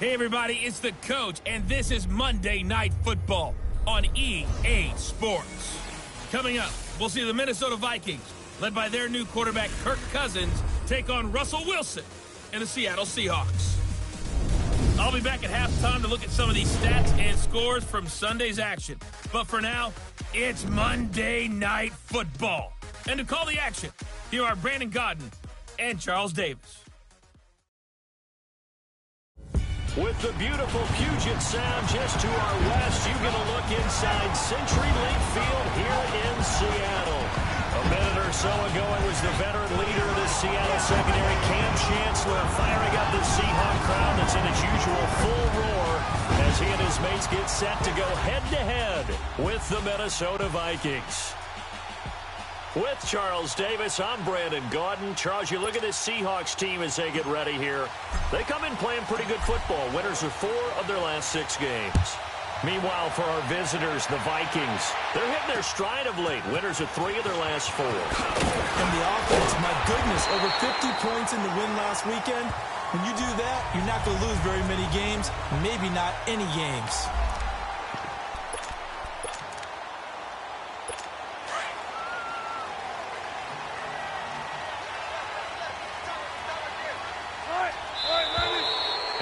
Hey everybody, it's the coach, and this is Monday Night Football on EA Sports. Coming up, we'll see the Minnesota Vikings, led by their new quarterback Kirk Cousins, take on Russell Wilson and the Seattle Seahawks. I'll be back at halftime to look at some of these stats and scores from Sunday's action. But for now, it's Monday Night Football. And to call the action, here are Brandon Godden and Charles Davis. With the beautiful Puget Sound just to our west, you get a look inside CenturyLink Field here in Seattle. A minute or so ago, it was the veteran leader of the Seattle secondary, Cam Chancellor, firing up the Seahawk crowd that's in its usual full roar as he and his mates get set to go head-to-head with the Minnesota Vikings. With Charles Davis, I'm Brandon Gaudin. Charles, you look at this Seahawks team as they get ready here. They come in playing pretty good football. Winners of 4 of their last 6 games. Meanwhile, for our visitors, the Vikings, they're hitting their stride of late. Winners of 3 of their last 4. And the offense, my goodness, over 50 points in the win last weekend. When you do that, you're not going to lose very many games, maybe not any games.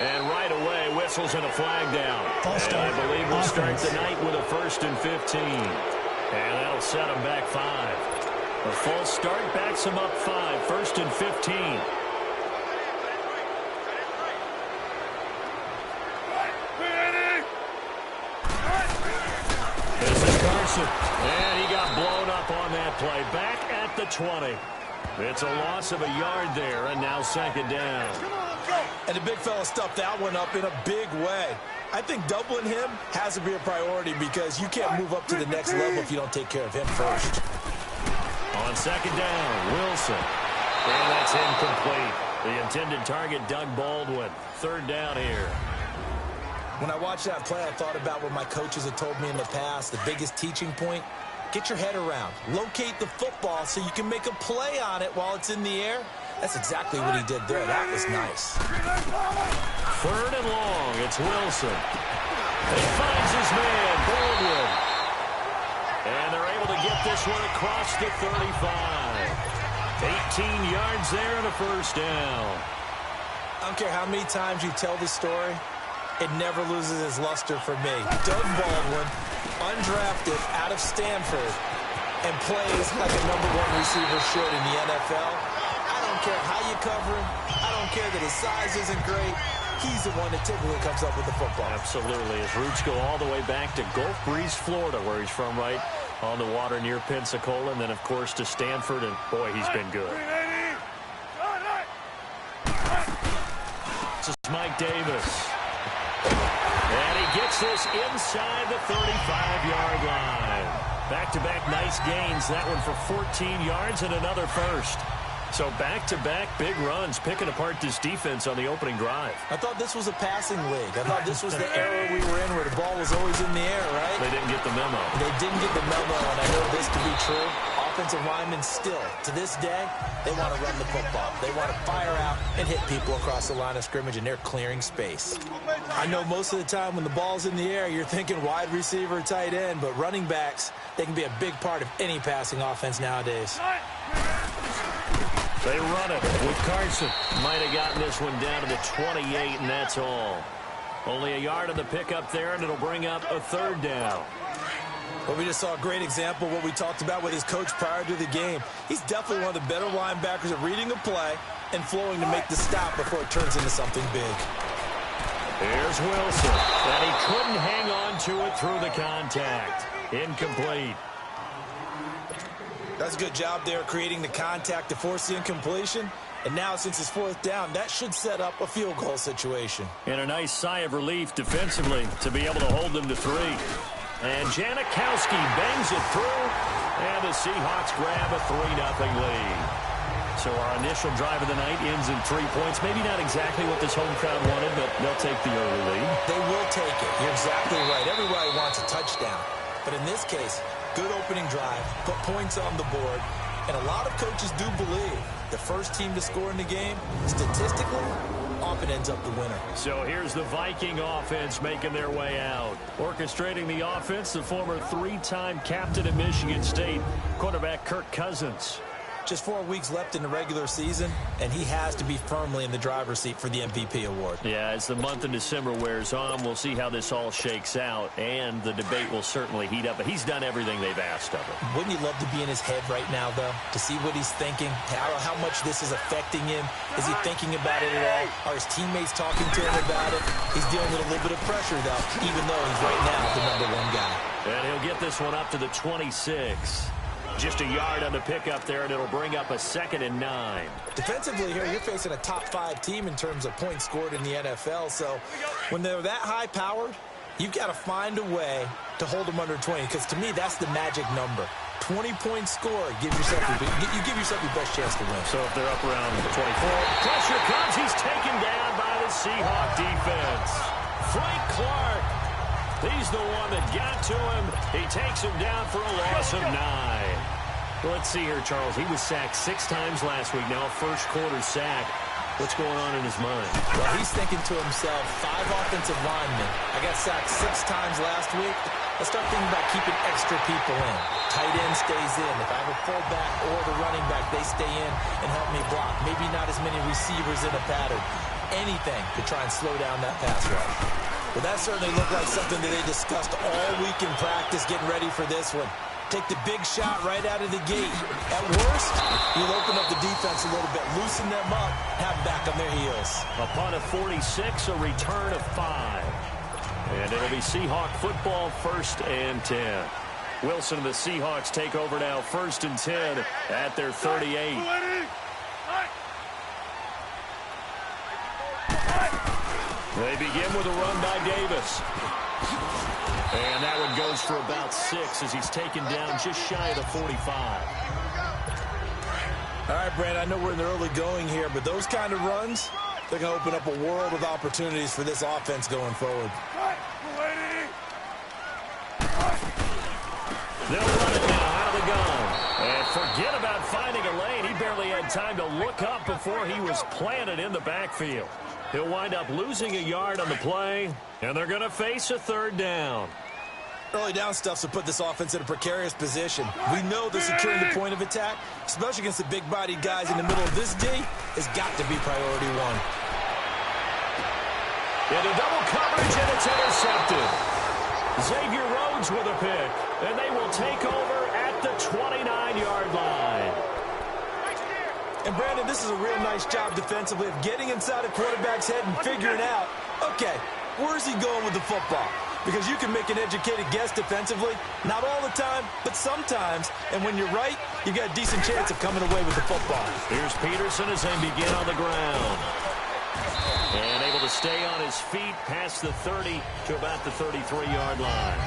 And right away, whistles and a flag down. And I believe we'll start the night with a 1st and 15. And that'll set them back 5. A false start backs them up 5. 1st and 15. This is Carson. And he got blown up on that play. Back at the 20. It's a loss of a yard there, and now 2nd down. And the big fella stuffed that one up in a big way. I think doubling him has to be a priority because you can't move up to the next level if you don't take care of him first. On 2nd down, Wilson. And that's incomplete. The intended target, Doug Baldwin. 3rd down here. When I watched that play, I thought about what my coaches had told me in the past. The biggest teaching point, get your head around. Locate the football so you can make a play on it while it's in the air. That's exactly what he did there. That was nice. 3rd and long. It's Wilson. He finds his man, Baldwin. And they're able to get this one across the 35. 18 yards there and a 1st down. I don't care how many times you tell the story, it never loses its luster for me. Doug Baldwin, undrafted out of Stanford, and plays like a #1 receiver should in the NFL. I don't care how you cover him. I don't care that his size isn't great. He's the one that typically comes up with the football. Absolutely. His roots go all the way back to Gulf Breeze, Florida, where he's from, right on the water near Pensacola, and then, of course, to Stanford, and, boy, he's been good. This is Mike Davis. And he gets this inside the 35-yard line. Back-to-back nice gains. That one for 14 yards and another 1st. So back-to-back big runs, picking apart this defense on the opening drive. I thought this was a passing league. I thought this was the era we were in where the ball was always in the air, right? They didn't get the memo. They didn't get the memo, and I know this to be true. Offensive linemen still, to this day, they want to run the football. They want to fire out and hit people across the line of scrimmage, and they're clearing space. I know most of the time when the ball's in the air, you're thinking wide receiver, tight end, but running backs, they can be a big part of any passing offense nowadays. They run it with Carson. Might have gotten this one down to the 28, and that's all. Only a yard on the pickup there, and it'll bring up a 3rd down. Well, we just saw a great example of what we talked about with his coach prior to the game. He's definitely one of the better linebackers at reading a play and flowing to make the stop before it turns into something big. Here's Wilson. And he couldn't hang on to it through the contact. Incomplete. That's a good job there creating the contact to force the incompletion. And now, since it's 4th down, that should set up a field goal situation. And a nice sigh of relief defensively to be able to hold them to 3. And Janikowski bangs it through. And the Seahawks grab a 3-0 lead. So our initial drive of the night ends in 3 points. Maybe not exactly what this home crowd wanted, but they'll take the early lead. They will take it. You're exactly right. Everybody wants a touchdown. But in this case, good opening drive, put points on the board, and a lot of coaches do believe the first team to score in the game, statistically, often ends up the winner. So here's the Viking offense making their way out. Orchestrating the offense, the former three-time captain at Michigan State, quarterback Kirk Cousins. Just 4 weeks left in the regular season, and he has to be firmly in the driver's seat for the MVP award. Yeah, as the month of December wears on, we'll see how this all shakes out, and the debate will certainly heat up. But he's done everything they've asked of him. Wouldn't you love to be in his head right now, though, to see what he's thinking, how much this is affecting him? Is he thinking about it at all? Are his teammates talking to him about it? He's dealing with a little bit of pressure, though, even though he's right now the #1 guy. And he'll get this one up to the 26. Just a yard on the pickup there, and it'll bring up a 2nd and 9. Defensively here, you're facing a top-5 team in terms of points scored in the NFL. So when they're that high-powered, you've got to find a way to hold them under 20. Because to me, that's the magic number. 20-point score gives yourself you give yourself your best chance to win. So if they're up around 24, pressure comes. He's taken down by the Seahawk defense. Frank Clark. He's the one that got to him. He takes him down for a loss of 9. Well, let's see here, Charles. He was sacked 6 times last week. Now a first-quarter sack. What's going on in his mind? Well, he's thinking to himself, 5 offensive linemen. I got sacked 6 times last week. Let's start thinking about keeping extra people in. Tight end stays in. If I have a fullback or the running back, they stay in and help me block. Maybe not as many receivers in a pattern. Anything to try and slow down that pass rush. Well, that certainly looked like something that they discussed all week in practice, getting ready for this one. Take the big shot right out of the gate. At worst, you'll open up the defense a little bit, loosen them up, have them back on their heels. Upon a 46, a return of 5. And it'll be Seahawk football, 1st and 10. Wilson and the Seahawks take over now, 1st and 10 at their 38. They begin with a run by Davis. And that one goes for about 6 as he's taken down just shy of the 45. All right, Brand, I know we're in the early going here, but those kind of runs, they're going to open up a world of opportunities for this offense going forward. They'll run it now out of the gun. And forget about finding a lane. He barely had time to look up before he was planted in the backfield. He'll wind up losing a yard on the play, and they're going to face a 3rd down. Early down stuff's to put this offense in a precarious position. We know that securing the point of attack, especially against the big-bodied guys in the middle of this D, has got to be priority 1. Into double coverage, and it's intercepted. Xavier Rhodes with a pick, and they will take over at the 29-yard line. And, Brandon, this is a real nice job defensively of getting inside a quarterback's head and figuring out, okay, where's he going with the football? Because you can make an educated guess defensively, not all the time, but sometimes. And when you're right, you've got a decent chance of coming away with the football. Here's Peterson as they begin on the ground. And able to stay on his feet past the 30 to about the 33-yard line.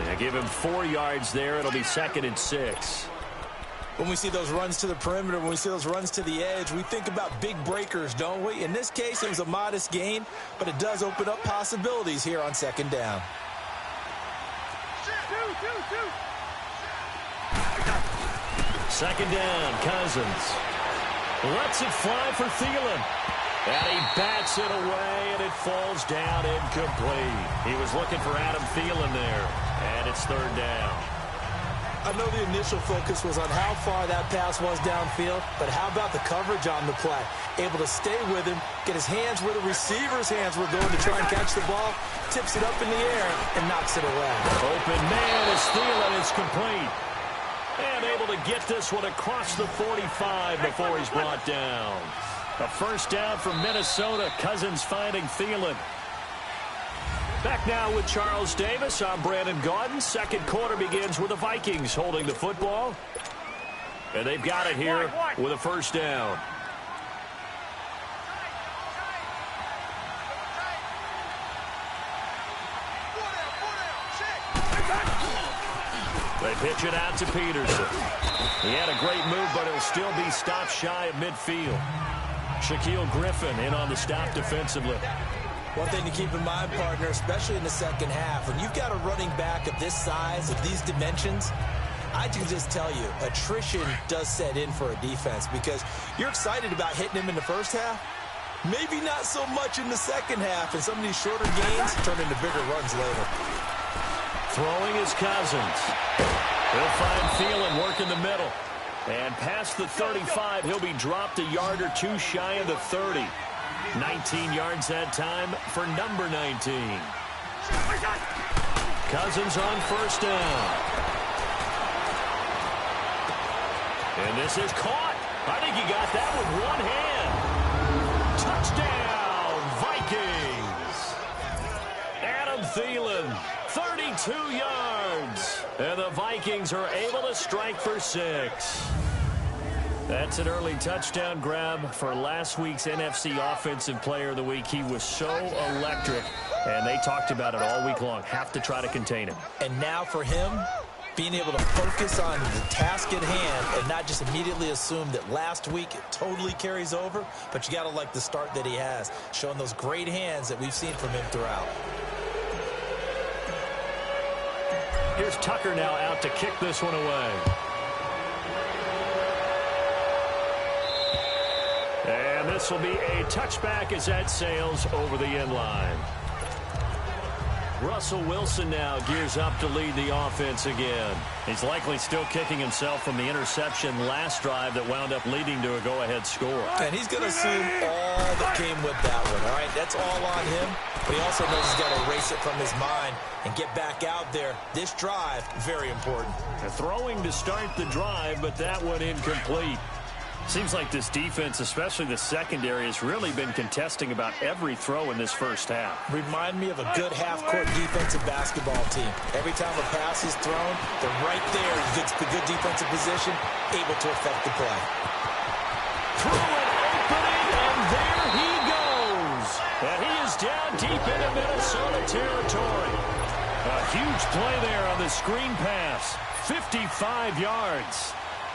And give him 4 yards there. It'll be 2nd and 6. When we see those runs to the perimeter, when we see those runs to the edge, we think about big breakers, don't we? In this case, it was a modest gain, but it does open up possibilities here on 2nd down. Second down, Cousins. Lets it fly for Thielen. And he bats it away, and it falls down incomplete. He was looking for Adam Thielen there, and it's 3rd down. I know the initial focus was on how far that pass was downfield, but how about the coverage on the play? Able to stay with him, get his hands where the receiver's hands were going to try and catch the ball, tips it up in the air, and knocks it away. Open man is Thielen. It's complete. And able to get this one across the 45 before he's brought down. A 1st down for Minnesota. Cousins finding Thielen. Back now with Charles Davis. I'm Brandon Gaudin. 2nd quarter begins with the Vikings holding the football. And they've got it here with a 1st down. They pitch it out to Peterson. He had a great move, but it'll still be stopped shy of midfield. Shaquille Griffin in on the stop defensively. One thing to keep in mind, partner, especially in the 2nd half, when you've got a running back of this size, of these dimensions, I can just tell you, attrition does set in for a defense because you're excited about hitting him in the 1st half, Maybe not so much in the second half, and some of these shorter gains turn into bigger runs later. Throwing is Cousins. He'll find Thielen work in the middle. And past the 35, he'll be dropped a yard or two shy of the 30. 19 yards that time for number 19. Cousins on first down. And this is caught. I think he got that with one hand. Touchdown, Vikings. Adam Thielen, 32 yards. And the Vikings are able to strike for 6. That's an early touchdown grab for last week's NFC Offensive Player of the Week. He was so electric, and they talked about it all week long. Have to try to contain him. And now for him, being able to focus on the task at hand and not just immediately assume that last week it totally carries over, but you got to like the start that he has, showing those great hands that we've seen from him throughout. Here's Tucker now out to kick this one away. And this will be a touchback as that sails over the end line. Russell Wilson now gears up to lead the offense again. He's likely still kicking himself from the interception last drive that wound up leading to a go-ahead score. And he's going to assume all that came with that one, all right? That's all on him, but he also knows he's got to erase it from his mind and get back out there. This drive, very important. Throwing to start the drive, but that one incomplete. Seems like this defense, especially the secondary, has really been contesting about every throw in this first half. Remind me of a good half-court defensive basketball team. Every time a pass is thrown, they're right there in good defensive position, able to affect the play. Through an opening, and there he goes. And he is down deep into Minnesota territory. A huge play there on the screen pass. 55 yards.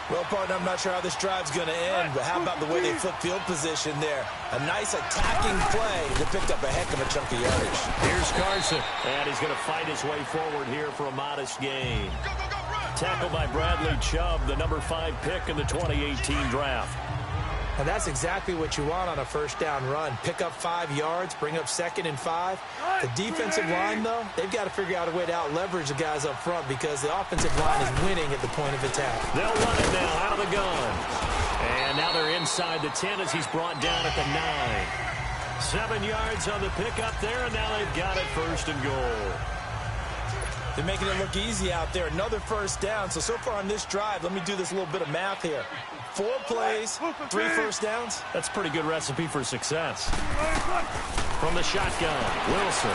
Well, partner, I'm not sure how this drive's going to end, but how about the way they flip field position there? A nice attacking play that picked up a heck of a chunk of yardage. Here's Carson, and he's going to fight his way forward here for a modest gain. Tackled by Bradley Chubb, the number 5 pick in the 2018 draft. And that's exactly what you want on a first down run. Pick up 5 yards, bring up 2nd and 5. The defensive line, though, they've got to figure out a way to out-leverage the guys up front because the offensive line is winning at the point of attack. They'll run it now out of the gun. And now they're inside the 10 as he's brought down at the 9. 7 yards on the pickup there, and now they've got it 1st and goal. They're making it look easy out there. Another first down. So far on this drive, let me do this little bit of math here. 4 plays, 3 first downs. That's a pretty good recipe for success. From the shotgun, Wilson.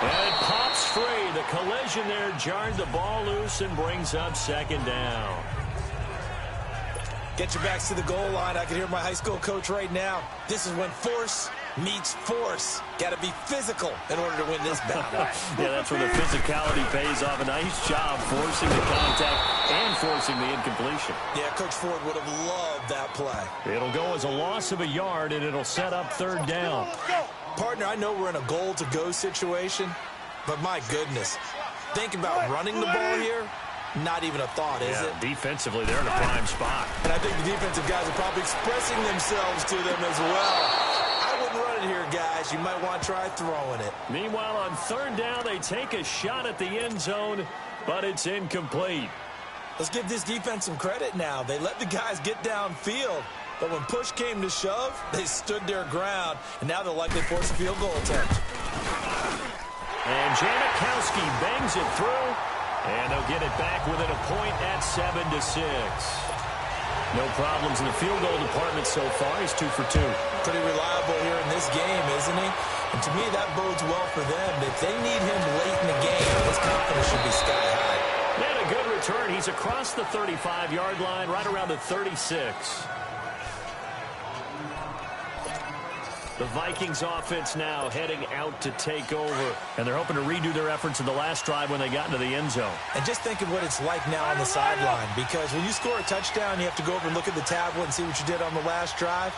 And it pops free. The collision there jarred the ball loose and brings up 2nd down. Get your backs to the goal line. I can hear my high school coach right now. This is when force meets force. Got to be physical in order to win this battle. Yeah, that's where the physicality pays off. A nice job forcing the contact and forcing the incompletion. Yeah, Coach Ford would have loved that play. It'll go as a loss of a yard, and it'll set up 3rd down. Partner, I know we're in a goal-to-go situation, but my goodness. Think about running the ball here. Not even a thought, is it? Defensively, they're in a prime spot. And I think the defensive guys are probably expressing themselves to them as well. I wouldn't run it here, guys. You might want to try throwing it. Meanwhile, on 3rd down, they take a shot at the end zone, but it's incomplete. Let's give this defense some credit now. They let the guys get downfield, but when push came to shove, they stood their ground, and now they'll likely force a field goal attempt. And Janikowski bangs it through. And they'll get it back within a point at 7-6. No problems in the field goal department so far. He's 2 for 2. Pretty reliable here in this game, isn't he? And to me, that bodes well for them. If they need him late in the game, his confidence should be sky high. And a good return. He's across the 35-yard line, right around the 36. The Vikings offense now heading out to take over. And they're hoping to redo their efforts in the last drive when they got into the end zone. And just think of what it's like now on the sideline. Because when you score a touchdown, you have to go over and look at the tablet and see what you did on the last drive.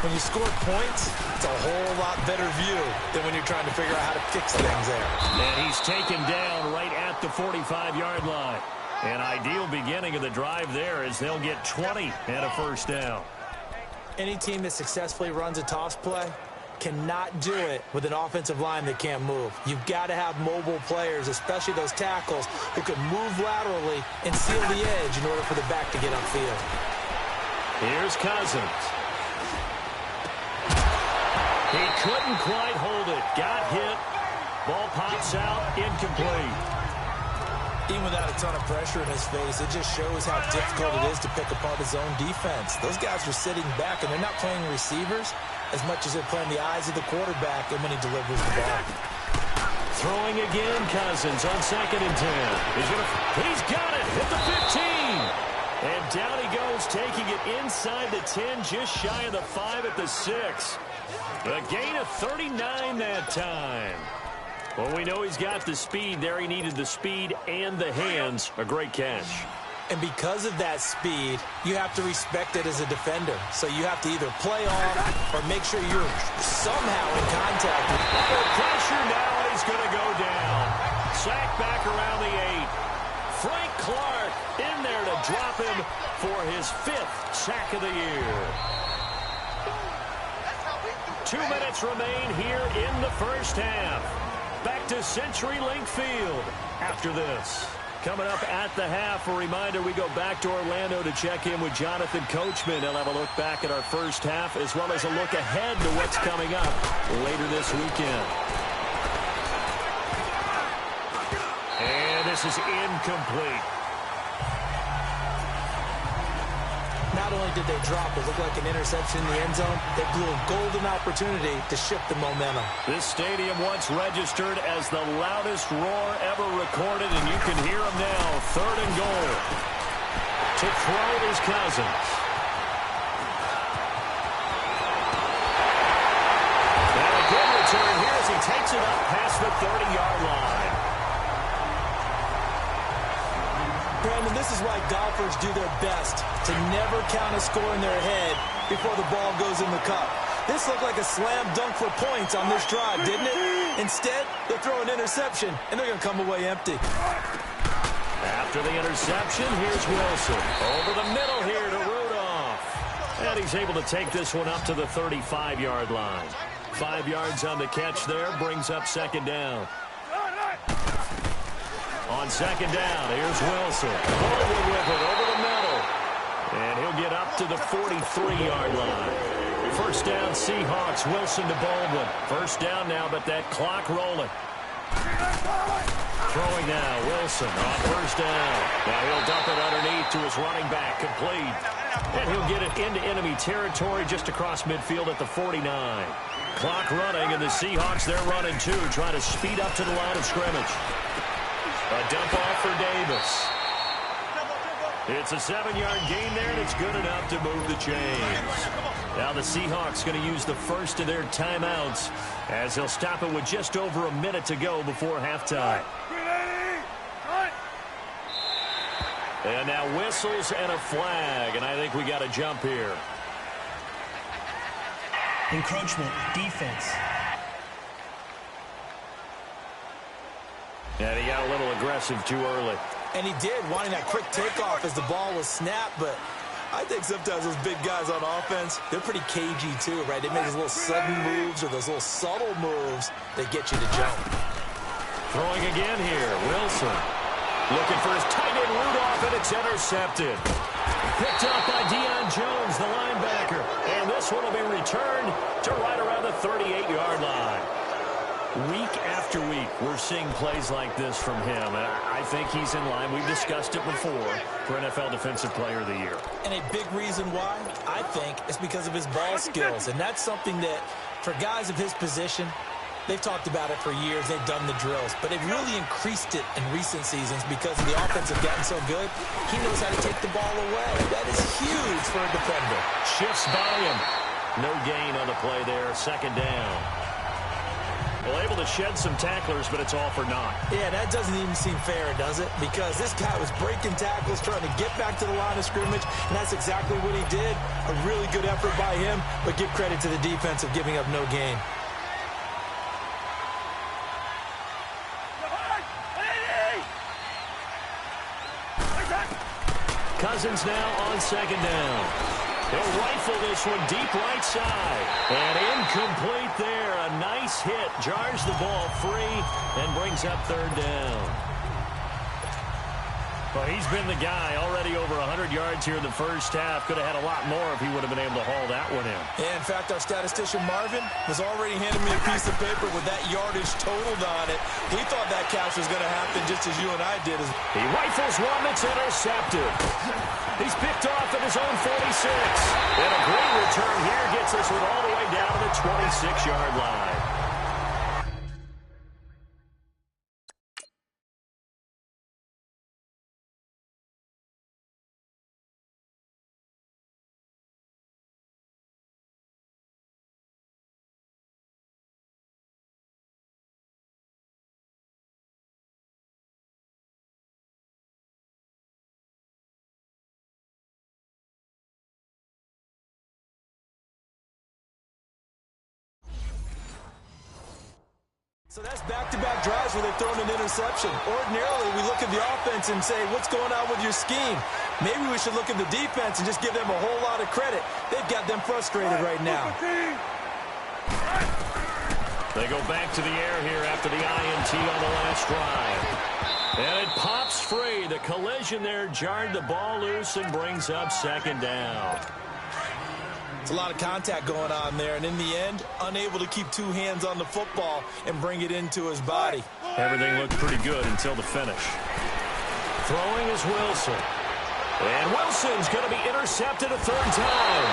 When you score points, it's a whole lot better view than when you're trying to figure out how to fix things there. And he's taken down right at the 45-yard line. An ideal beginning of the drive there as they'll get 20 and a first down. Any team that successfully runs a toss play cannot do it with an offensive line that can't move. You've got to have mobile players, especially those tackles, who can move laterally and seal the edge in order for the back to get upfield. Here's Cousins. He couldn't quite hold it. Got hit. Ball pops out. Incomplete. Even without a ton of pressure in his face, it just shows how difficult it is to pick apart his own defense. Those guys are sitting back, and they're not playing receivers as much as they're playing the eyes of the quarterback and when he delivers the ball. Throwing again, Cousins on 2nd and 10. He's got it at the 15. And down he goes, taking it inside the 10, just shy of the 5 at the 6. A gain of 39 that time. Well, we know he's got the speed there. He needed the speed and the hands. A great catch. And because of that speed, you have to respect it as a defender. So you have to either play off or make sure you're somehow in contact. Under pressure now, and he's going to go down. Sack back around the 8. Frank Clark in there to drop him for his 5th sack of the year. 2 minutes remain here in the first half. Back to CenturyLink Field after this. Coming up at the half, a reminder, we go back to Orlando to check in with Jonathan Coachman. He'll have a look back at our first half as well as a look ahead to what's coming up later this weekend. And this is incomplete. Not only did they drop it, look like an interception in the end zone, they blew a golden opportunity to shift the momentum. This stadium once registered as the loudest roar ever recorded, and you can hear him now. 3rd and goal. To throw is Cousins. And a good return here as he takes it up past the 30-yard line. Brandon, this is why golfers do their best to never count a score in their head before the ball goes in the cup. This looked like a slam dunk for points on this drive, didn't it? Instead, they throw an interception, and they're going to come away empty. After the interception, here's Wilson. Over the middle here to Rudolph. And he's able to take this one up to the 35-yard line. 5 yards on the catch there, brings up 2nd down. On 2nd down, here's Wilson. Baldwin with it over the middle. And he'll get up to the 43-yard line. First down, Seahawks. Wilson to Baldwin. First down now, but that clock rolling. Throwing now, Wilson on first down. Now he'll dump it underneath to his running back, complete. And he'll get it into enemy territory just across midfield at the 49. Clock running, and the Seahawks, they're running too, trying to speed up to the line of scrimmage. A dump off for Davis. It's a 7-yard gain there, and it's good enough to move the chains. Now the Seahawks going to use the first of their timeouts as they'll stop it with just over a minute to go before halftime. And now whistles and a flag, and I think we got a jump here. Encroachment, defense. And he got a little aggressive too early. And he did, wanting that quick takeoff as the ball was snapped, but I think sometimes those big guys on offense, they're pretty cagey too, right? They make those little sudden moves or those little subtle moves that get you to jump. Throwing again here, Wilson. Looking for his tight end Rudolph, and it's intercepted. Picked up by Deion Jones, the linebacker. And this one will be returned to right around the 38-yard line. Week after week, we're seeing plays like this from him. I think he's in line. We've discussed it before for NFL Defensive Player of the Year. And a big reason why, I think, is because of his ball skills. And that's something that, for guys of his position, they've talked about it for years. They've done the drills. But they've really increased it in recent seasons because the offense have gotten so good. He knows how to take the ball away. That is huge for a defender. Shifts by him. No gain on the play there. 2nd down. Well, able to shed some tacklers, but it's all for naught. Yeah, that doesn't even seem fair, does it? Because this guy was breaking tackles, trying to get back to the line of scrimmage, and that's exactly what he did. A really good effort by him, but give credit to the defense of giving up no gain. Cousins now on 2nd down. He'll rifle this one deep right side. And incomplete there. A nice hit. Jars the ball free and brings up third down. Well, he's been the guy already over 100 yards here in the first half. Could have had a lot more if he would have been able to haul that one in. Yeah, in fact, our statistician Marvin was already handing me a piece of paper with that yardage totaled on it. He thought that catch was going to happen just as you and I did. He rifles one that's intercepted. He's picked off at his own 46. And a great return here gets us all the way down to the 26-yard line. So that's back-to-back drives where they've thrown an interception. Ordinarily, we look at the offense and say, what's going on with your scheme? Maybe we should look at the defense and just give them a whole lot of credit. They've got them frustrated right now. They go back to the air here after the INT on the last drive. And it pops free. The collision there jarred the ball loose and brings up second down. It's a lot of contact going on there, and in the end, unable to keep two hands on the football and bring it into his body. Everything looked pretty good until the finish. Throwing is Wilson. And Wilson's going to be intercepted a third time.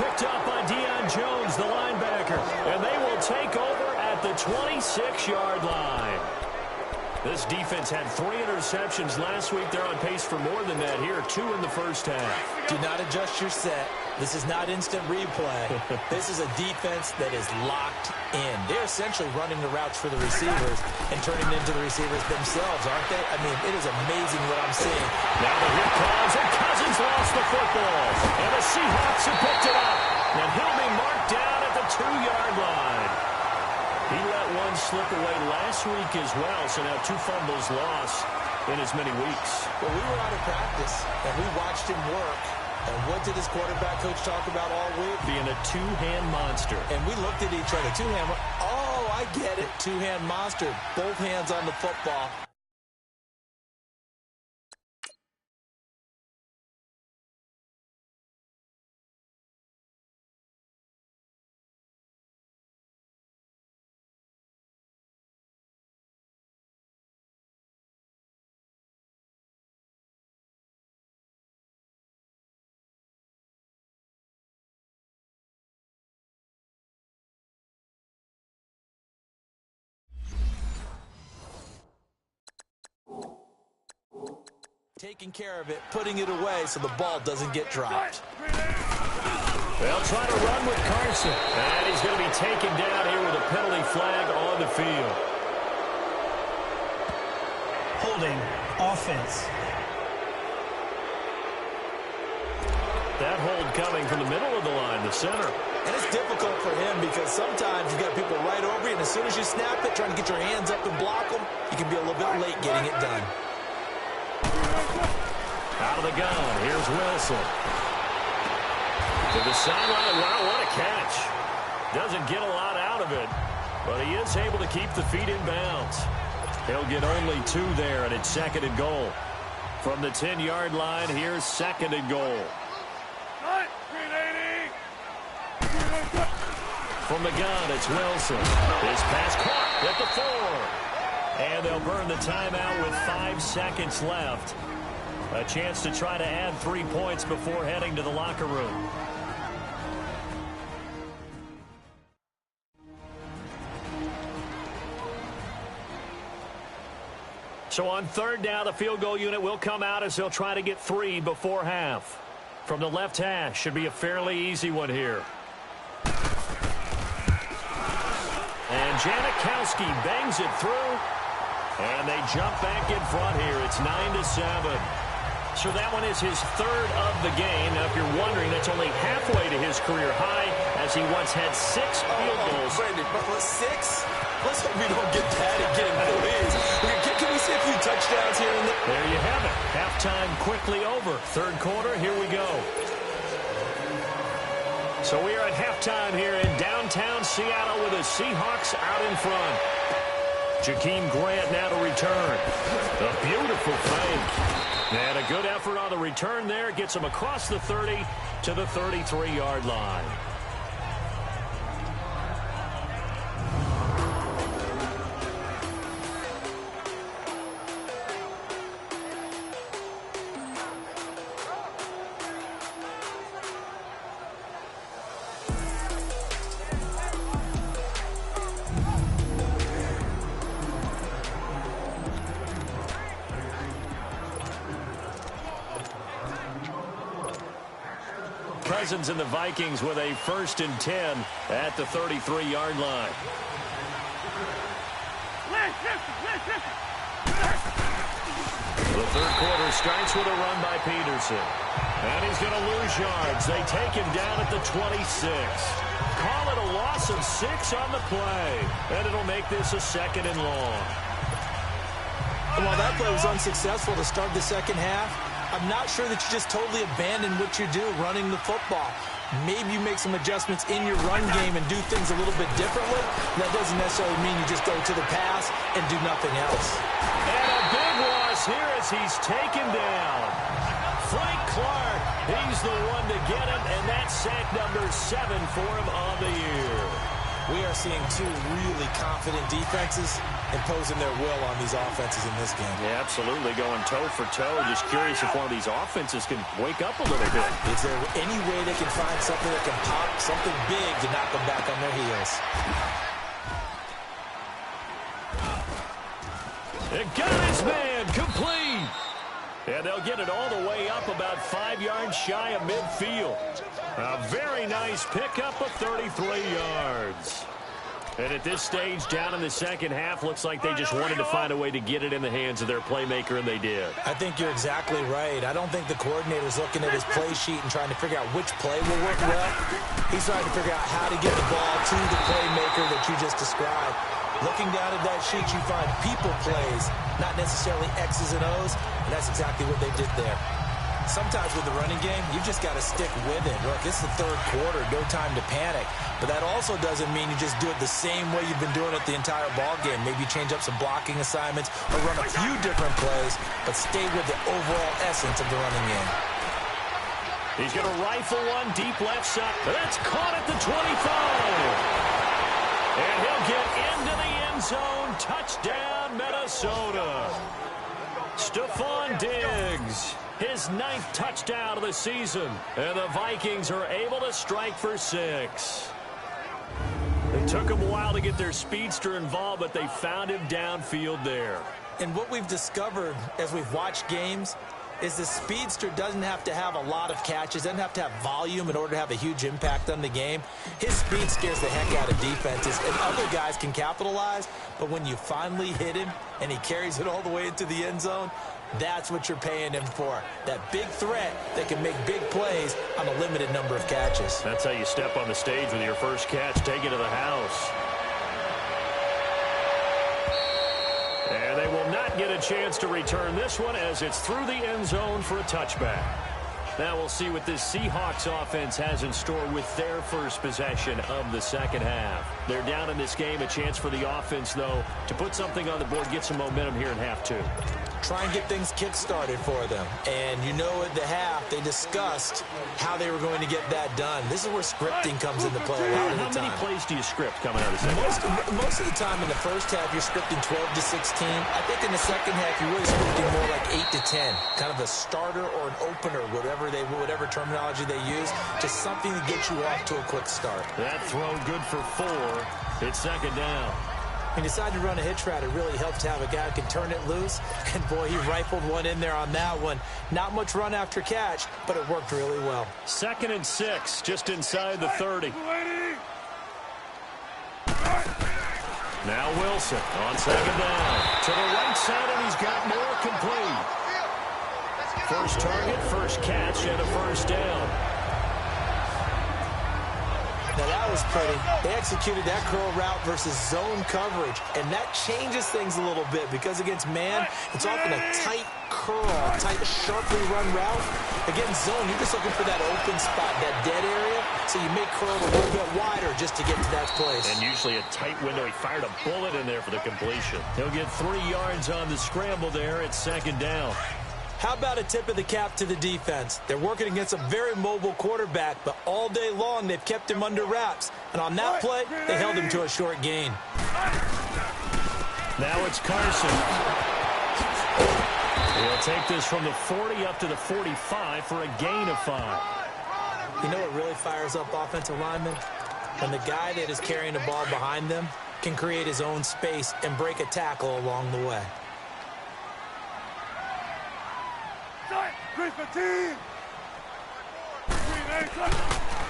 Picked up by Deion Jones, the linebacker. And they will take over at the 26-yard line. This defense had 3 interceptions last week. They're on pace for more than that here. 2 in the first half. Do not adjust your set. This is not instant replay. This is a defense that is locked in. They're essentially running the routes for the receivers and turning it into the receivers themselves, aren't they? I mean, it is amazing what I'm seeing. Now the hit comes, and Cousins lost the football. And the Seahawks have picked it up. And he'll be marked down at the 2-yard line. He let one slip away last week as well, so now 2 fumbles lost in as many weeks. Well, we were out of practice, and we watched him work. And what did his quarterback coach talk about all week? Being a 2-hand monster. And we looked at each other. 2-hand. Oh, I get it. 2-hand monster. Both hands on the football. Taking care of it, putting it away so the ball doesn't get dropped. They'll try to run with Carson. And he's going to be taken down here with a penalty flag on the field. Holding, offense. That hold coming from the middle of the line, the center. And it's difficult for him because sometimes you've got people right over you, and as soon as you snap it, trying to get your hands up and block them, you can be a little bit late getting it done. Out of the gun, here's Wilson. To the sideline, wow, what a catch. Doesn't get a lot out of it, but he is able to keep the feet in bounds. He'll get only 2 there, and it's 2nd and goal. From the 10-yard line, here's 2nd and goal. From the gun, it's Wilson. His pass caught at the 4. And they'll burn the timeout with 5 seconds left. A chance to try to add 3 points before heading to the locker room. So on 3rd down, the field goal unit will come out as they'll try to get 3 before half. From the left hash, should be a fairly easy one here. And Janikowski bangs it through. And they jump back in front here. It's 9-7. So that one is his 3rd of the game. Now, if you're wondering, that's only halfway to his career high, as he once had 6 field goals. Brandon, but 6? Let's hope we don't get that again, please. Can we see a few touchdowns here and there? There you have it. Halftime quickly over. 3rd quarter, here we go. So we are at halftime here in downtown Seattle with the Seahawks out in front. Jakeem Grant now to return. A beautiful fake. And a good effort on the return there. Gets him across the 30 to the 33-yard line. Cousins and the Vikings with a 1st and 10 at the 33-yard line. The third quarter starts with a run by Peterson. And he's going to lose yards. They take him down at the 26. Call it a loss of 6 on the play. And it'll make this a 2nd and long. While that play was unsuccessful to start the second half, I'm not sure that you just totally abandon what you do running the football. Maybe you make some adjustments in your run game and do things a little bit differently. That doesn't necessarily mean you just go to the pass and do nothing else. And a big loss here as he's taken down. Frank Clark, he's the one to get him, and that's sack number 7 for him on the year. We are seeing two really confident defenses imposing their will on these offenses in this game. Yeah, absolutely, going toe for toe. Just curious if one of these offenses can wake up a little bit. Is there any way they can find something that can pop, something big to knock them back on their heels? It got his man complete. And they'll get it all the way up about 5 yards shy of midfield. A very nice pickup of 33 yards. And at this stage, down in the second half, looks like they just wanted to find a way to get it in the hands of their playmaker, and they did. I think you're exactly right. I don't think the coordinator's looking at his play sheet and trying to figure out which play will work well. He's trying to figure out how to get the ball to the playmaker that you just described. Looking down at that sheet, you find people plays, not necessarily X's and O's, and that's exactly what they did there. Sometimes with the running game, you've just got to stick with it. Look, it's the third quarter, no time to panic. But that also doesn't mean you just do it the same way you've been doing it the entire ball game. Maybe change up some blocking assignments or run a few different plays, but stay with the overall essence of the running game. He's going to rifle one deep left side. That's caught at the 25. And he'll get into the end zone. Touchdown, Minnesota. Stephon Diggs, his 9th touchdown of the season. And the Vikings are able to strike for 6. It took them a while to get their speedster involved, but they found him downfield there. And what we've discovered as we've watched games is the speedster doesn't have to have a lot of catches, doesn't have to have volume in order to have a huge impact on the game. His speed scares the heck out of defenses, and other guys can capitalize, but when you finally hit him and he carries it all the way into the end zone, that's what you're paying him for. That big threat that can make big plays on a limited number of catches. That's how you step on the stage with your first catch, take it to the house. And they will not get a chance to return this one as it's through the end zone for a touchback. Now we'll see what this Seahawks offense has in store with their first possession of the second half. They're down in this game. A chance for the offense, though, to put something on the board, get some momentum here in half 2. Try and get things kick-started for them. And you know at the half, they discussed how they were going to get that done. This is where scripting comes into play a lot of the time. How many plays do you script coming out of the second half? Most of the time in the first half, you're scripting 12 to 16. I think in the second half, you're really scripting more like 8 to 10. Kind of a starter or an opener, whatever terminology they use. Just something to get you off to a quick start. That throw good for 4. It's second down. He decided to run a hitch route. It really helps to have a guy who can turn it loose. And, boy, he rifled one in there on that one. Not much run after catch, but it worked really well. 2nd and 6, just inside the 30. Now Wilson on second down. To the right side, and he's got more complete. First target, first catch, and a first down. Now that was pretty. They executed that curl route versus zone coverage, and that changes things a little bit because against man, it's often a tight curl, tight, sharply run route. Against zone, you're just looking for that open spot, that dead area, so you make curl a little bit wider just to get to that place. And usually a tight window. He fired a bullet in there for the completion. He'll get 3 yards on the scramble there at second down. How about a tip of the cap to the defense? They're working against a very mobile quarterback, but all day long they've kept him under wraps. And on that play, they held him to a short gain. Now it's Carson. He'll take this from the 40 up to the 45 for a gain of 5. You know what really fires up offensive linemen? When the guy that is carrying the ball behind them can create his own space and break a tackle along the way.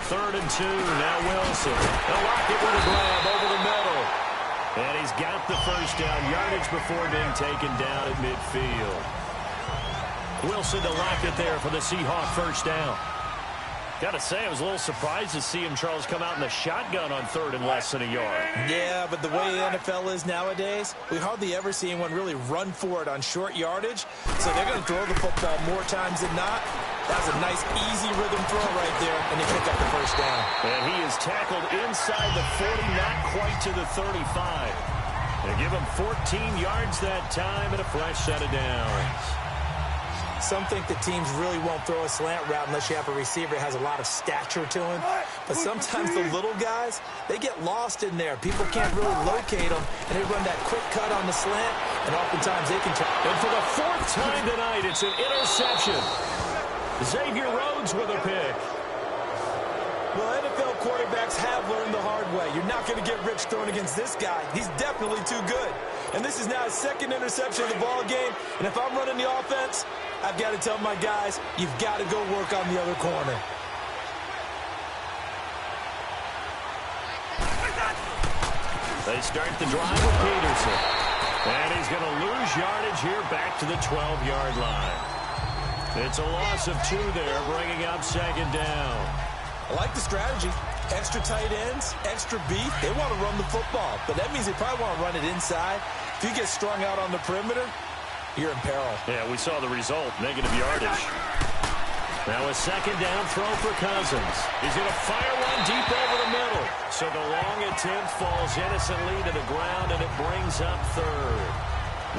Third and 2. Now Wilson. They'll lock it with a grab over the middle. And he's got the first down yardage before being taken down at midfield. Wilson to lock it there for the Seahawk first down. Got to say, I was a little surprised to see him, Charles, come out in the shotgun on third and less than a yard. Yeah, but the way the NFL is nowadays, we hardly ever see anyone really run for it on short yardage. So they're going to throw the football more times than not. That was a nice, easy rhythm throw right there, and they pick up the first down. And he is tackled inside the 40, not quite to the 35. They give him 14 yards that time and a fresh set of downs. Some think that teams really won't throw a slant route unless you have a receiver that has a lot of stature to him. But sometimes the little guys, they get lost in there. People can't really locate them, and they run that quick cut on the slant, and oftentimes they can turn. And for the 4th time tonight, it's an interception. Xavier Rhodes with a pick. Well, NFL quarterbacks have learned the hard way. You're not going to get rich throwing against this guy. He's definitely too good. And this is now his 2nd interception of the ball game. And if I'm running the offense, I've got to tell my guys, you've got to go work on the other corner. They start the drive with Peterson. And he's going to lose yardage here back to the 12-yard line. It's a loss of 2 there, bringing up second down. I like the strategy. Extra tight ends, extra beef. They want to run the football, but that means they probably want to run it inside. If you get strung out on the perimeter, you're in peril. Yeah, we saw the result, negative yardage. Now a second down throw for Cousins. He's going to fire one deep over the middle. So the long attempt falls innocently to the ground, and it brings up third.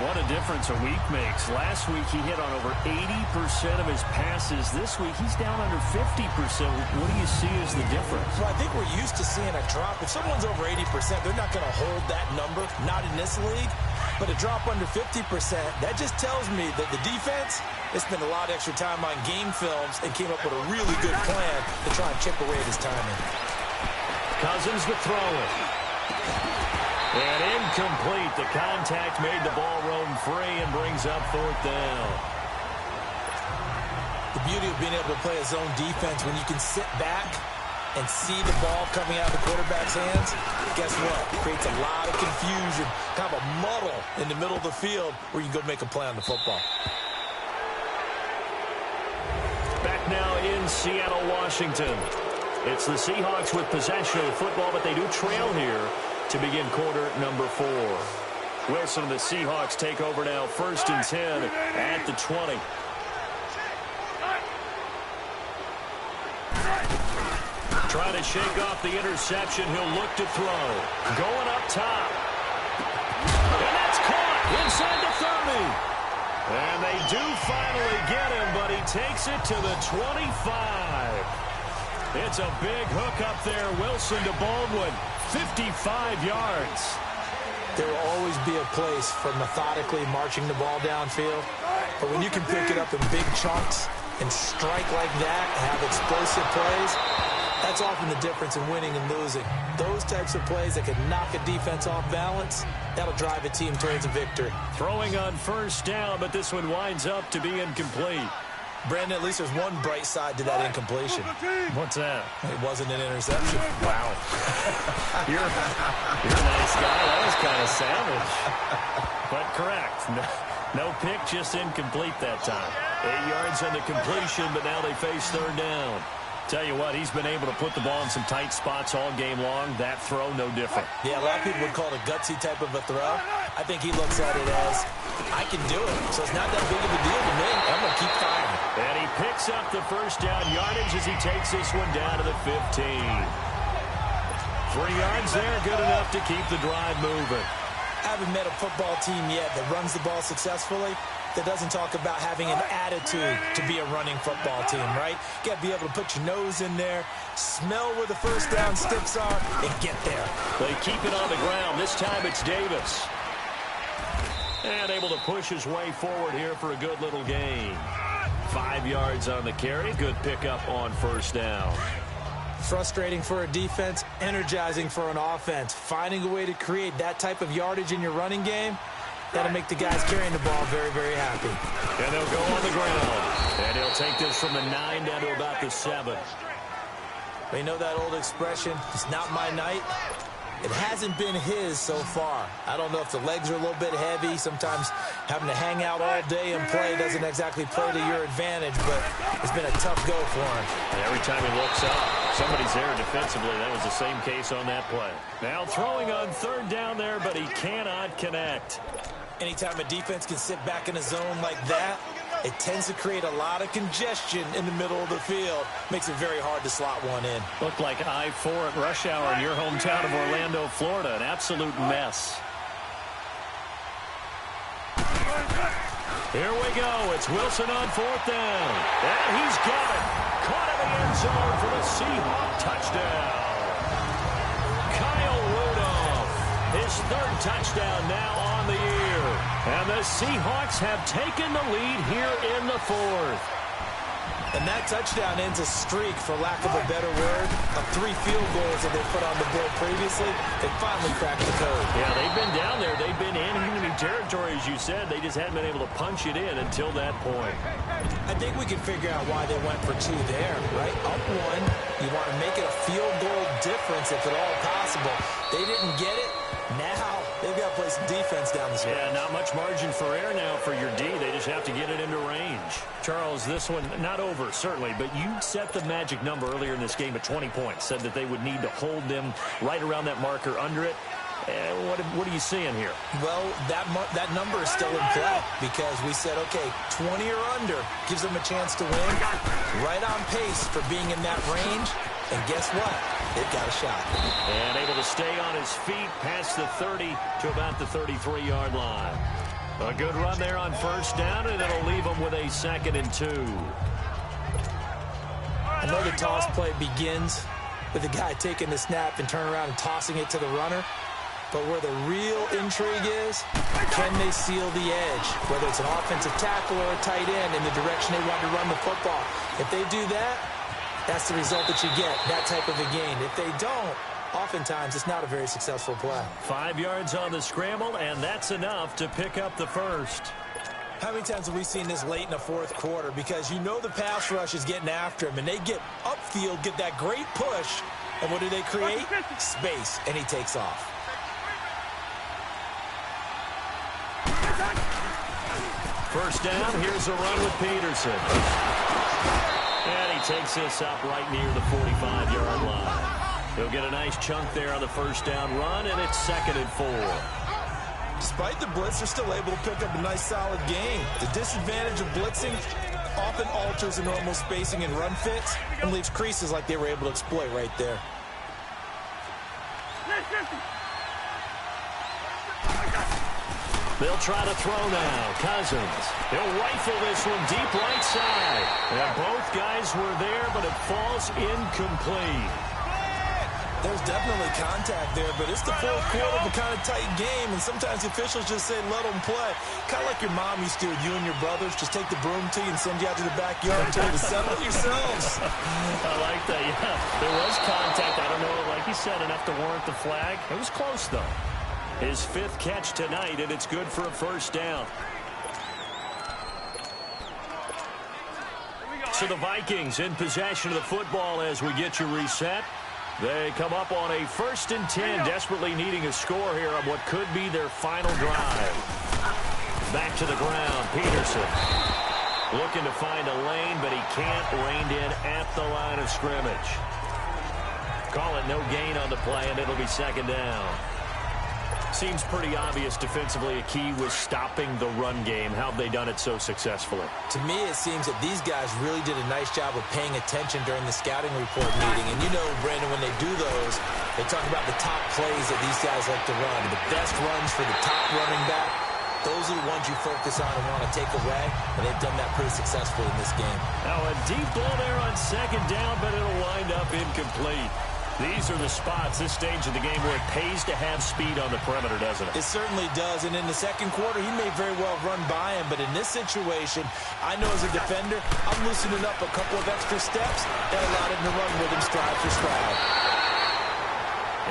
What a difference a week makes. Last week he hit on over 80% of his passes. This week he's down under 50%. What do you see as the difference? Well, I think we're used to seeing a drop. If someone's over 80%, they're not going to hold that number, not in this league. But a drop under 50%, that just tells me that the defense has spent a lot of extra time on game films and came up with a really good plan to try and chip away at his timing. Cousins to throw it. And incomplete. The contact made the ball roam free and brings up 4th down. The beauty of being able to play a zone defense when you can sit back and see the ball coming out of the quarterback's hands, guess what? It creates a lot of confusion, kind of a muddle in the middle of the field where you can go make a play on the football. Back now in Seattle, Washington. It's the Seahawks with possession of the football, but they do trail here to begin quarter number 4. Wilson and the Seahawks take over now, 1st and 10 at the 20. Trying to shake off the interception. He'll look to throw. Going up top. And that's caught inside the 30. And they do finally get him, but he takes it to the 25. It's a big hook up there. Wilson to Baldwin. 55 yards. There will always be a place for methodically marching the ball downfield. But when you can pick it up in big chunks and strike like that, have explosive plays, that's often the difference in winning and losing. Those types of plays that can knock a defense off balance, that'll drive a team towards a victory. Throwing on 1st down, but this one winds up to be incomplete. Brandon, at least there's one bright side to that incompletion. What's that? It wasn't an interception. Wow. You're a nice guy. That was kind of savage. But correct. No pick, just incomplete that time. 8 yards on the completion, but now they face 3rd down. Tell you what, he's been able to put the ball in some tight spots all game long. That throw, no different. Yeah, a lot of people would call it a gutsy type of a throw. I think he looks at it as, I can do it, so it's not that big of a deal to me. I'm going to keep firing. And he picks up the first down yardage as he takes this one down to the 15. 3 yards there, good enough to keep the drive moving. I haven't met a football team yet that runs the ball successfully that doesn't talk about having an attitude to be a running football team, right? You got to be able to put your nose in there, smell where the first down sticks are, and get there. They keep it on the ground. This time it's Davis. And able to push his way forward here for a good little gain. 5 yards on the carry. Good pickup on first down. Frustrating for a defense, energizing for an offense. Finding a way to create that type of yardage in your running game, that'll make the guys carrying the ball very, very happy. And they'll go on the ground. And he'll take this from the 9 down to about the 7. You know that old expression, it's not my night? It hasn't been his so far. I don't know if the legs are a little bit heavy. Sometimes having to hang out all day and play doesn't exactly play to your advantage, but it's been a tough go for him. And every time he looks up, somebody's there defensively. That was the same case on that play. Now throwing on 3rd down there, but he cannot connect. Anytime a defense can sit back in a zone like that, it tends to create a lot of congestion in the middle of the field. Makes it very hard to slot one in. Looked like I-4 at rush hour in your hometown of Orlando, Florida. An absolute mess. Here we go. It's Wilson on 4th down. And he's got it. Caught in the end zone for the Seahawks touchdown. Kyle Rudolph, his 3rd touchdown now on the year. And the Seahawks have taken the lead here in the 4th. And that touchdown ends a streak, for lack of a better word, of 3 field goals that they put on the board previously. They finally cracked the code. Yeah, they've been down there. They've been in enemy territory, as you said. They just hadn't been able to punch it in until that point. I think we can figure out why they went for 2 there, right? Up 1, you want to make it a field goal difference if at all possible. They didn't get it. Now they've got to play some defense down the stretch. Yeah, not much margin for error now for your D. They just have to get it into range. Charles, this one not over, certainly, but you set the magic number earlier in this game at 20 points. Said that they would need to hold them right around that marker under it. What are you seeing here? Well, that number is still in play because we said, okay, 20 or under gives them a chance to win. Right on pace for being in that range. And guess what? They've got a shot. And able to stay on his feet past the 30 to about the 33-yard line. A good run there on first down, and it'll leave them with a 2nd and 2. I know the toss play begins with the guy taking the snap and turn around and tossing it to the runner. But where the real intrigue is, can they seal the edge? Whether it's an offensive tackle or a tight end in the direction they want to run the football. If they do that, that's the result that you get, that type of a gain. If they don't, oftentimes it's not a very successful play. 5 yards on the scramble, and that's enough to pick up the first. How many times have we seen this late in the 4th quarter? Because you know the pass rush is getting after him, and they get upfield, get that great push, and what do they create? Space, and he takes off. First down, here's a run with Peterson. And he takes this up right near the 45-yard line. He'll get a nice chunk there on the first down run, and it's 2nd and 4. Despite the blitz, they're still able to pick up a nice solid gain. The disadvantage of blitzing often alters the normal spacing and run fits and leaves creases like they were able to exploit right there. They'll try to throw now. Cousins. He'll rifle this one deep right side. And both guys were there, but it falls incomplete. There's definitely contact there, but it's the 4th quarter of a kind of tight game, and sometimes the officials just say, let them play. Kind of like your mom used to do with you and your brothers. Just take the broom to you and send you out to the backyard and tell you to settle it yourselves. I like that, yeah. There was contact. I don't know, like you said, enough to warrant the flag. It was close, though. His 5th catch tonight, and it's good for a first down. So the Vikings in possession of the football as we get you reset. They come up on a 1st and 10, desperately needing a score here on what could be their final drive. Back to the ground, Peterson. Looking to find a lane, but he can't. Reined in at the line of scrimmage. Call it no gain on the play, and it'll be second down. Seems pretty obvious defensively a key was stopping the run game. How have they done it so successfully? To me, it seems that these guys really did a nice job of paying attention during the scouting report meeting. And you know, Brandon, when they do those, they talk about the top plays that these guys like to run. The best runs for the top running back, those are the ones you focus on and want to take away. And they've done that pretty successfully in this game. Now a deep ball there on second down, but it'll wind up incomplete. These are the spots, this stage of the game, where it pays to have speed on the perimeter, doesn't it? It certainly does. And in the second quarter, he may very well run by him. But in this situation, I know as a defender, I'm loosening up a couple of extra steps and allowed him to run with him stride for stride.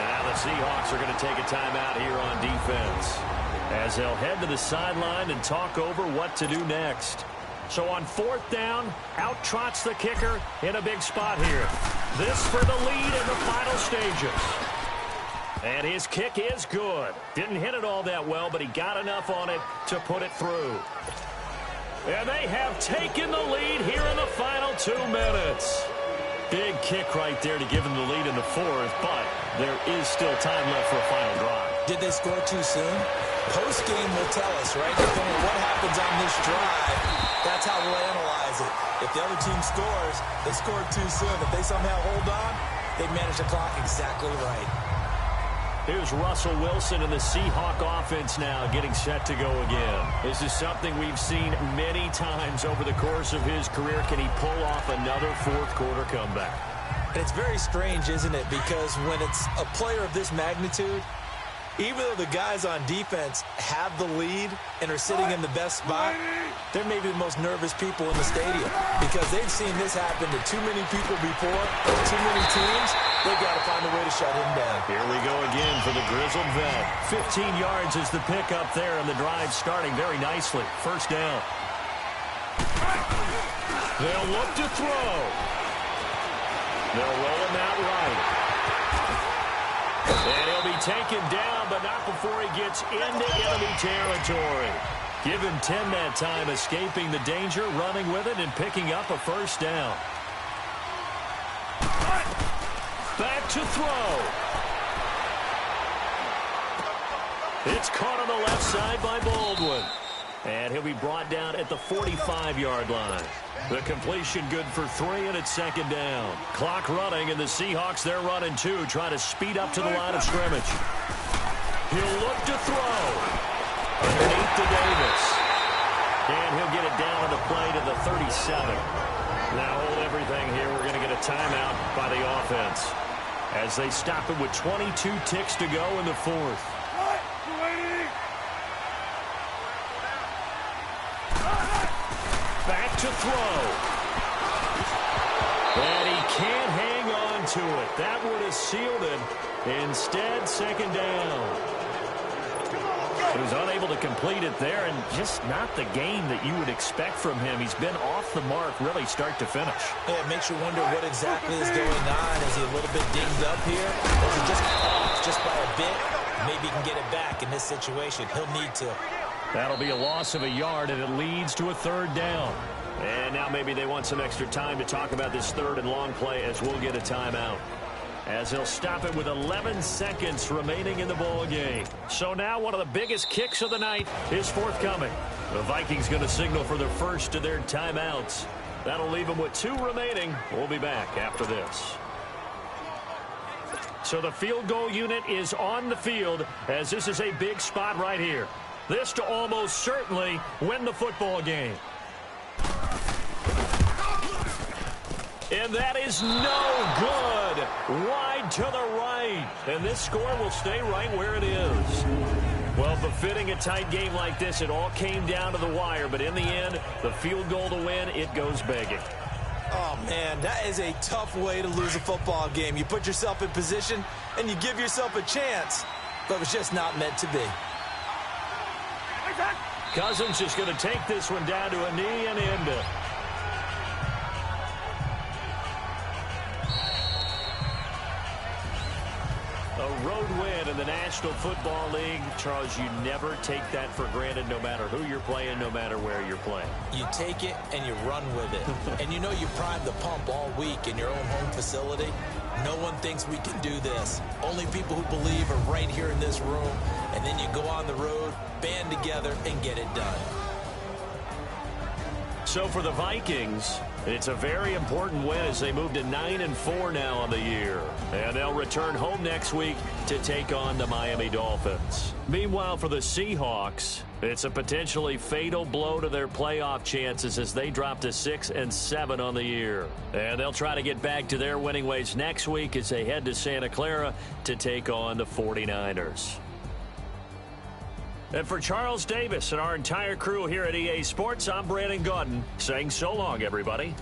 Now the Seahawks are going to take a timeout here on defense, as they'll head to the sideline and talk over what to do next. So on fourth down, out trots the kicker in a big spot here. This for the lead in the final stages. And his kick is good. Didn't hit it all that well, but he got enough on it to put it through. And they have taken the lead here in the final 2 minutes. Big kick right there to give them the lead in the fourth, but there is still time left for a final drive. Did they score too soon? Post-game will tell us, right? Depending on what happens on this drive, that's how we'll analyze it. If the other team scores, they scored too soon. If they somehow hold on, they manage the clock exactly right. Here's Russell Wilson and the Seahawk offense now getting set to go again. This is something we've seen many times over the course of his career. Can he pull off another fourth-quarter comeback? And it's very strange, isn't it? Because when it's a player of this magnitude, even though the guys on defense have the lead and are sitting in the best spot, they're maybe the most nervous people in the stadium because they've seen this happen to too many people before, too many teams. They've got to find a way to shut him down. Here we go again for the grizzled vet. 15 yards is the pickup there, and the drive starting very nicely. First down. They'll look to throw. They'll roll him out right. And he'll be taken down, but not before he gets into enemy territory. Give him 10 that time, escaping the danger, running with it, and picking up a first down. Back to throw. It's caught on the left side by Baldwin. And he'll be brought down at the 45-yard line. The completion good for 3, and it's second down. Clock running, and the Seahawks, they're running 2, trying to speed up to the line of scrimmage. He'll look to throw. Underneath to Davis. And he'll get it down on the play to the 37. Now hold everything here. We're going to get a timeout by the offense as they stop it with 22 ticks to go in the fourth. Back to throw. And he can't hang on to it. That would have sealed it. Instead, second down. He was unable to complete it there, and just not the game that you would expect from him. He's been off the mark really start to finish. Yeah, it makes you wonder what exactly is going on. Is he a little bit dinged up here? Or is he just off just by a bit? Maybe he can get it back in this situation. He'll need to. That'll be a loss of a yard, and it leads to a third down. And now maybe they want some extra time to talk about this third and long play as we'll get a timeout, as he'll stop it with 11 seconds remaining in the ball game. So now one of the biggest kicks of the night is forthcoming. The Vikings going to signal for the first of their timeouts. That'll leave them with 2 remaining. We'll be back after this. So the field goal unit is on the field, as this is a big spot right here. This to almost certainly win the football game. And that is no good. Wide to the right. And this score will stay right where it is. Well, befitting a tight game like this, it all came down to the wire. But in the end, the field goal to win, it goes begging. Oh, man, that is a tough way to lose a football game. You put yourself in position, and you give yourself a chance. But it's just not meant to be. Cousins just going to take this one down to a knee and end it. A road win in the National Football League. Charles, you never take that for granted no matter who you're playing, no matter where you're playing. You take it and you run with it. And you know you primed the pump all week in your own home facility. No one thinks we can do this. Only people who believe are right here in this room. And then you go on the road, band together, and get it done. So for the Vikings, it's a very important win as they move to 9-4 now on the year. And they'll return home next week to take on the Miami Dolphins. Meanwhile, for the Seahawks, it's a potentially fatal blow to their playoff chances as they drop to 6-7 on the year. And they'll try to get back to their winning ways next week as they head to Santa Clara to take on the 49ers. And for Charles Davis and our entire crew here at EA Sports, I'm Brandon Gaudin saying so long, everybody.